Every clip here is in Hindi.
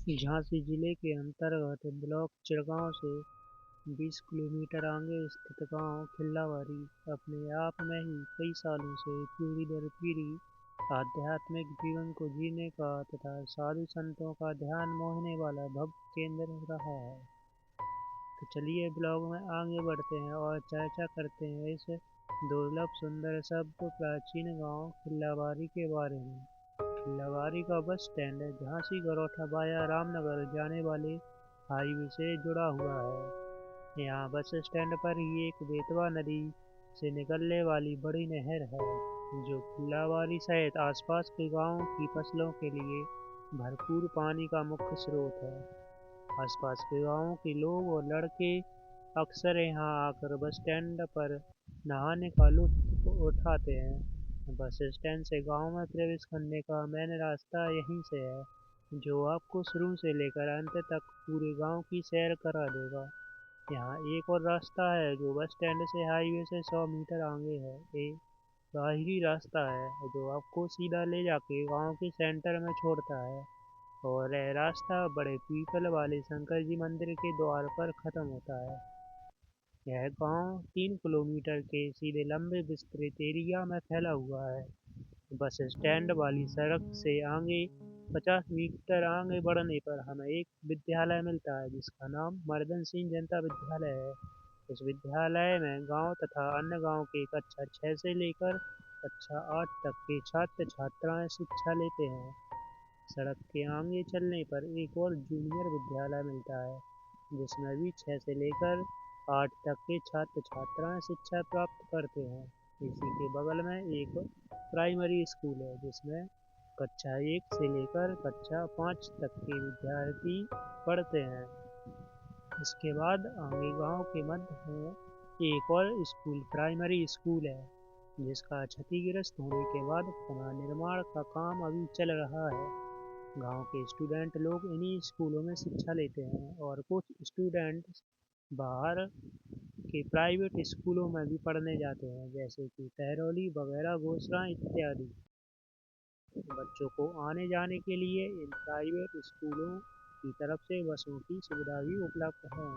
झांसी जिले के अंतर्गत ब्लॉक चिड़गांव से 20 किलोमीटर आगे स्थित गांव खिल्लावारी अपने आप में ही कई सालों से पीढ़ी दर पीढ़ी आध्यात्मिक जीवन को जीने का तथा साधु संतों का ध्यान मोहने वाला भव्य केंद्र रहा है। तो चलिए ब्लॉग में आगे बढ़ते हैं और चर्चा करते हैं इस दुर्लभ सुंदर शब्द प्राचीन गांव खिल्लावारी के बारे में। खिल्लावारी का bus stand Jhansi Garotha via Ramnagar जाने वाले हाईवे से जुड़ा हुआ है। यहाँ बस स्टैंड पर ही एक बेतवा नदी से निकलने वाली बड़ी नहर है, जो खिल्लावारी सहित आसपास के गांवों की फसलों के लिए भरपूर पानी का मुख्य स्रोत है। आसपास के गांवों के लोग और लड़के अक्सर यहाँ आकर बस स्टैंड पर नहाने का लुत्फ उठाते हैं। बस स्टैंड से गांव में प्रवेश करने का मेन रास्ता यहीं से है, जो आपको शुरू से लेकर अंत तक पूरे गांव की सैर करा देगा। यहाँ एक और रास्ता है जो बस स्टैंड से हाईवे से 100 मीटर आगे है। एक बाहरी रास्ता है जो आपको सीधा ले जाके गांव के सेंटर में छोड़ता है, और यह रास्ता बड़े पीपल वाले शंकर जी मंदिर के द्वार पर खत्म होता है। यह गांव 3 किलोमीटर के सीधे लंबे विस्तृत एरिया में फैला हुआ है। बस स्टैंड वाली सड़क से आगे 50 मीटर आगे बढ़ने पर हमें एक विद्यालय मिलता है, जिसका नाम मर्दन सिंह जनता विद्यालय है। इस विद्यालय में गांव तथा अन्य गांव के कक्षा 6 से लेकर कक्षा 8 तक के छात्र छात्राएं शिक्षा लेते हैं। सड़क के आगे चलने पर एक और जूनियर विद्यालय मिलता है, जिसमें भी 6 से लेकर 8 तक के छात्र छात्राएं शिक्षा प्राप्त करते हैं। इसी के बगल में एक प्राइमरी स्कूल है, जिसमें कक्षा 1 से लेकर कक्षा 5 तक के विद्यार्थी पढ़ते हैं। इसके बाद आगे गांव के मध्य में एक और स्कूल प्राइमरी स्कूल है, जिसका क्षतिग्रस्त होने के बाद पुनः निर्माण का काम अभी चल रहा है। गांव के स्टूडेंट लोग इन्हीं स्कूलों में शिक्षा लेते हैं, और कुछ स्टूडेंट बाहर के प्राइवेट स्कूलों में भी पढ़ने जाते हैं, जैसे कि तहरौली वगैरह घोसरा इत्यादि। बच्चों को आने जाने के लिए इन प्राइवेट स्कूलों की तरफ से बसों की सुविधा भी उपलब्ध है।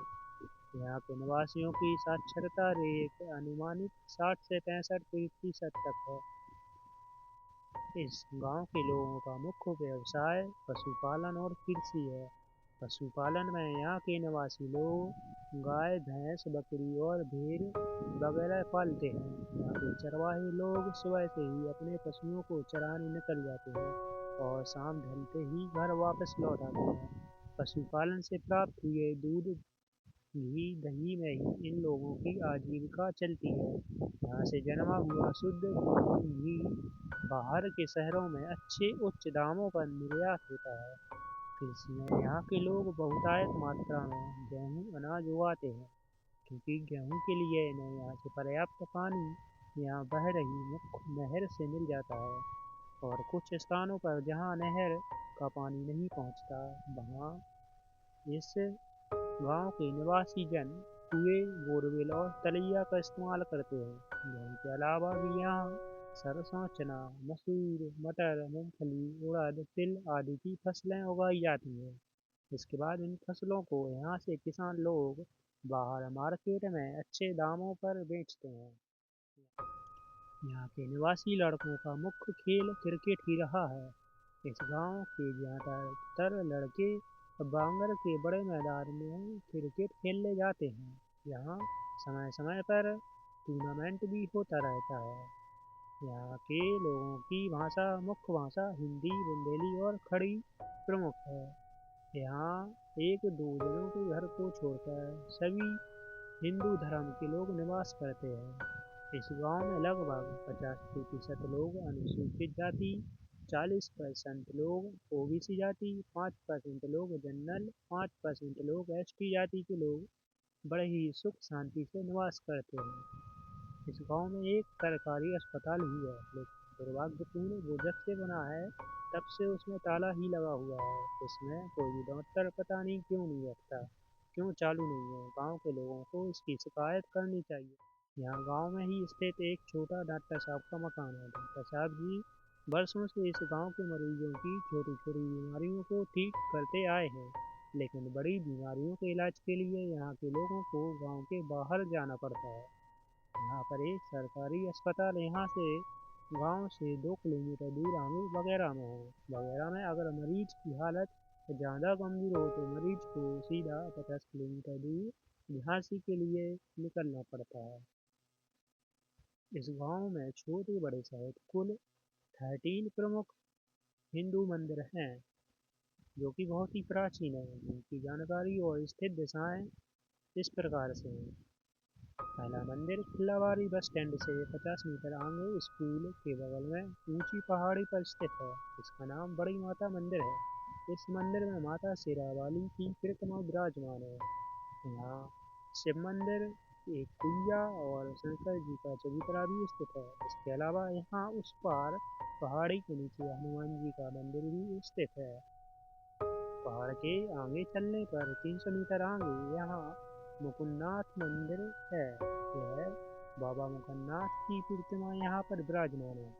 यहाँ के निवासियों की साक्षरता रेट अनुमानित 60 से 65% तक है। इस गांव के लोगों का मुख्य व्यवसाय पशुपालन और कृषि है। पशुपालन में यहाँ के निवासी लोग गाय, भैंस, बकरी और भेड़ वगैरह पालते हैं। यहाँ के चरवाहे लोग सुबह से ही अपने पशुओं को चराने निकल जाते हैं और शाम ढलते ही घर वापस लौट आते हैं। पशुपालन से प्राप्त हुए दूध, घी, दही में ही इन लोगों की आजीविका चलती है। यहाँ से जन्मा हुआ शुद्ध घी बाहर के शहरों में अच्छे उच्च दामों पर निर्यात होता है। कृषि में यहाँ के लोग बहुतायत मात्रा में गेहूँ अनाज उगाते हैं, क्योंकि गेहूँ के लिए इन्हें यहाँ से पर्याप्त पानी यहाँ बह रही मुख्य नहर से मिल जाता है। और कुछ स्थानों पर जहाँ नहर का पानी नहीं पहुँचता, वहाँ इस गांव के निवासी जन कुएं, बोरवेल और तलैया का इस्तेमाल करते हैं। गेहूं के अलावा भी यहाँ सरसों, चना, मसूर, मटर, मूंगफली, उड़द, तिल आदि की फसलें उगाई जाती हैं। इसके बाद इन फसलों को यहाँ से किसान लोग बाहर मार्केट में अच्छे दामों पर बेचते हैं। यहाँ के निवासी लड़कों का मुख्य खेल क्रिकेट ही रहा है। इस गांव के ज्यादातर लड़के बांगर के बड़े मैदान में क्रिकेट खेलने जाते हैं। यहाँ समय समय पर टूर्नामेंट भी होता रहता है। यहाँ के लोगों की भाषा मुख्य भाषा हिंदी, बुंदेली और खड़ी प्रमुख है। यहाँ एक दो जनों के घर को छोड़कर सभी हिंदू धर्म के लोग निवास करते हैं। इस गांव में लगभग 50% लोग अनुसूचित जाति, 40% लोग ओबीसी जाति, 5% लोग जनरल, 5% लोग एसटी जाति के लोग बड़े ही सुख शांति से निवास करते हैं। इस गांव में एक सरकारी अस्पताल भी है, लेकिन दुर्भाग्यपूर्ण वो जब से बना है तब से उसमें ताला ही लगा हुआ है। उसमें कोई भी डॉक्टर पता नहीं क्यों नहीं रखता, क्यों चालू नहीं है। गांव के लोगों को इसकी शिकायत करनी चाहिए। यहाँ गांव में ही स्थित एक छोटा डॉक्टर साहब का मकान है। डॉक्टर साहब जी वर्षों से इस गांव के मरीजों की छोटी छोटी बीमारियों को ठीक करते आए हैं, लेकिन बड़ी बीमारियों के इलाज के लिए यहाँ के लोगों को गांव के बाहर जाना पड़ता है। यहाँ पर एक सरकारी अस्पताल यहाँ से गांव से 2 किलोमीटर दूर आगे वगैरह में है। वगैरह में अगर मरीज की हालत ज़्यादा गंभीर हो तो मरीज को सीधा 50 किलोमीटर दूर झांसी के लिए निकलना पड़ता है। इस गांव में छोटे बड़े सहित कुल 13 प्रमुख हिंदू मंदिर हैं, जो कि बहुत ही प्राचीन है। उनकी जानकारी और स्थित दिशाएं इस प्रकार से हैं। पहला मंदिर खिल्लावारी बस स्टैंड से 50 मीटर आगे स्कूल के बगल में ऊंची पहाड़ी पर स्थित है। इसका नाम बड़ी माता मंदिर है। इस मंदिर में माता शेरावाली की प्रतिमा विराजमान है। यहाँ शिव मंदिर, एक कुइया और शंकर जी का चबूतरा भी स्थित है। इसके अलावा यहाँ उस पार पहाड़ी के नीचे हनुमान जी का मंदिर भी स्थित है। पहाड़ के आगे चलने पर 300 मीटर आगे यहाँ मुकुंदनाथ मंदिर है। यह बाबा मुकुंदनाथ की प्रतिमा यहाँ पर विराजमान है।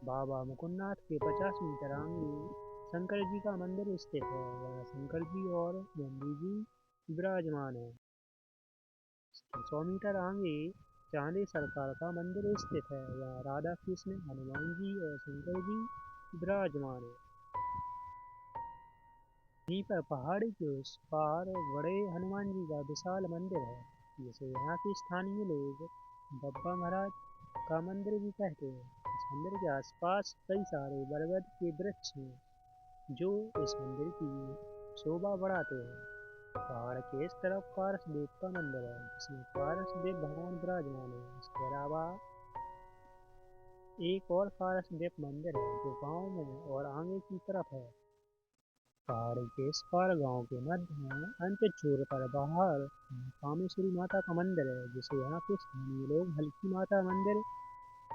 बाबा मुकुंदनाथ के 50 मीटर आगे शंकर जी का मंदिर स्थित है। यहाँ शंकर जी और नंदी जी विराजमान है। 100 मीटर आगे चांदी सरकार का मंदिर स्थित है। यहाँ राधा कृष्ण, हनुमान जी और शंकर जी विराजमान है। वहीं पर पहाड़ी के उस पार बड़े हनुमान जी का विशाल मंदिर है, जिसे यहाँ के स्थानीय लोग बब्बा महाराज का मंदिर भी कहते हैं। इस मंदिर के आसपास कई सारे बरगद के वृक्ष हैं, जो इस मंदिर की शोभा बढ़ाते हैं। पहाड़ के इस तरफ पारसदेव का मंदिर है, जिसमें पारसदेव भगवान विराजमान है। इसके अलावा एक और पारसदेव मंदिर है, जो गांव में और आगे की तरफ है। पहाड़ी के इस पार गांव के मध्य में अंत छोर पर बाहर कामेश्वरी माता का मंदिर है, जिसे यहाँ के स्थानीय लोग हल्की माता मंदिर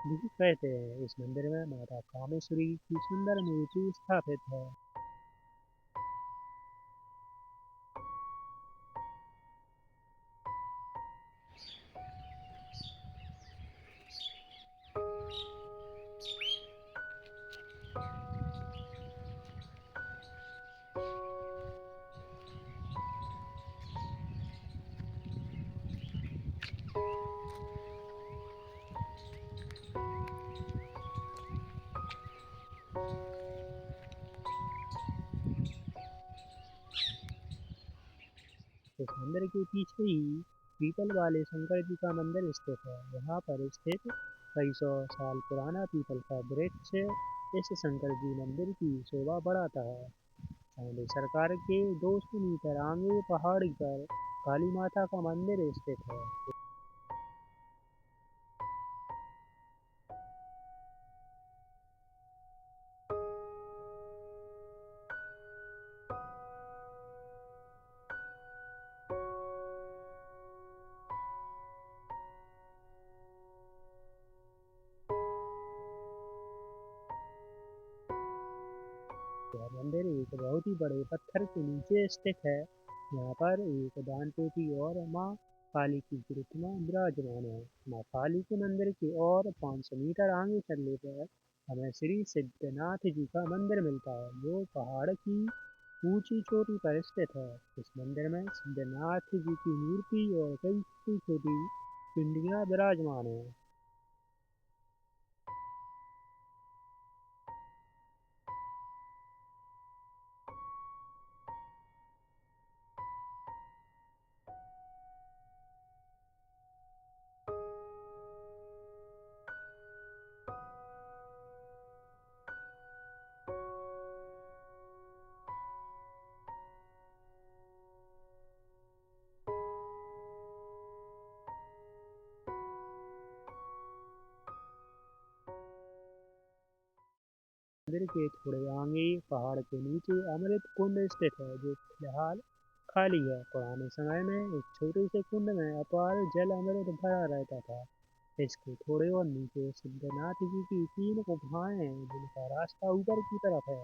भी कहते हैं। इस मंदिर में माता कामेश्वरी की सुंदर मूर्ति स्थापित है। इस मंदिर के पीछे ही पीपल वाले शंकर जी का मंदिर स्थित है। यहाँ पर स्थित कई सौ साल पुराना पीपल का वृक्ष इस शंकर जी मंदिर की शोभा बढ़ाता है। चांदी सरकार के 200 मीटर आगे पहाड़ी पर काली माता का मंदिर स्थित है। यह मंदिर एक बहुत ही बड़े पत्थर के नीचे स्थित है। यहाँ पर एक दान पेटी और माँ काली की प्रतिमा विराजमान है। माँ काली के मंदिर के और 500 मीटर आगे चलने पर हमें श्री सिद्धनाथ जी का मंदिर मिलता है, जो पहाड़ की ऊंची चोटी पर स्थित है। इस मंदिर में सिद्धनाथ जी की मूर्ति और कई छोटी छोटी पिंडियां विराजमान है। मंदिर के थोड़े आगे पहाड़ के नीचे अमृत कुंड स्थित है, जो फिलहाल खाली है। पुराने समय में इस छोटे से कुंड में अपार जल अमृत भरा रहता था। इसके थोड़े और नीचे सिद्धनाथ जी की 3 गुफाएं हैं, जिनका रास्ता ऊपर की तरफ है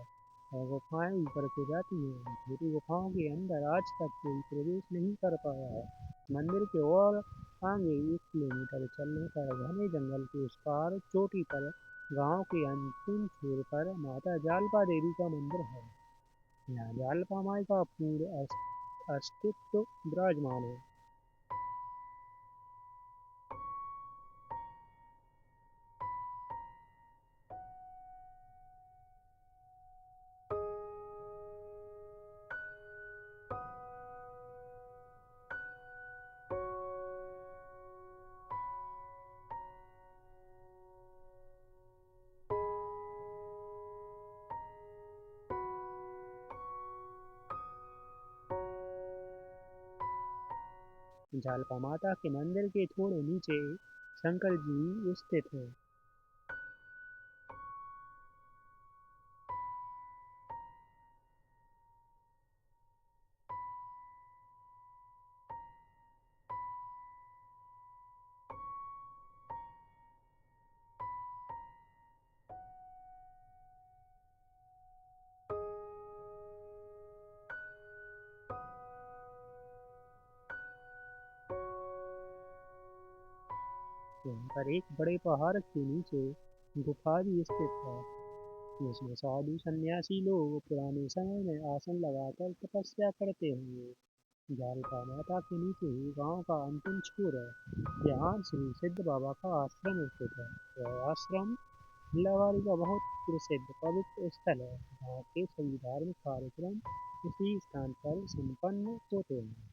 और गुफाएं ऊपर को जाती हैं। छोटी गुफाओं के अंदर आज तक कोई प्रवेश नहीं कर पाया है। मंदिर के और आगे 1 किलोमीटर चलने पर घने जंगल के उस पार चोटी पर गांव के अंतिम छोर पर माता जालपा देवी का मंदिर है। यहाँ जालपा माई का पूर्ण अस्तित्व विराजमान है। जालपा माता के मंदिर के थोड़े नीचे शंकर जी स्थित हैं। यहाँ पर एक बड़े पहाड़ के नीचे गुफा भी स्थित है, जिसमें साधु सन्यासी लोग पुराने समय में आसन लगाकर तपस्या करते होंगे। जालपा माता के नीचे ही गांव का अंतिम छोर है, जहाँ श्री सिद्ध बाबा का आश्रम स्थित है। यह आश्रम भीलावाड़ी का बहुत प्रसिद्ध पवित्र स्थल है, जहाँ के सभी धार्मिक कार्यक्रम इसी स्थान पर संपन्न होते हैं।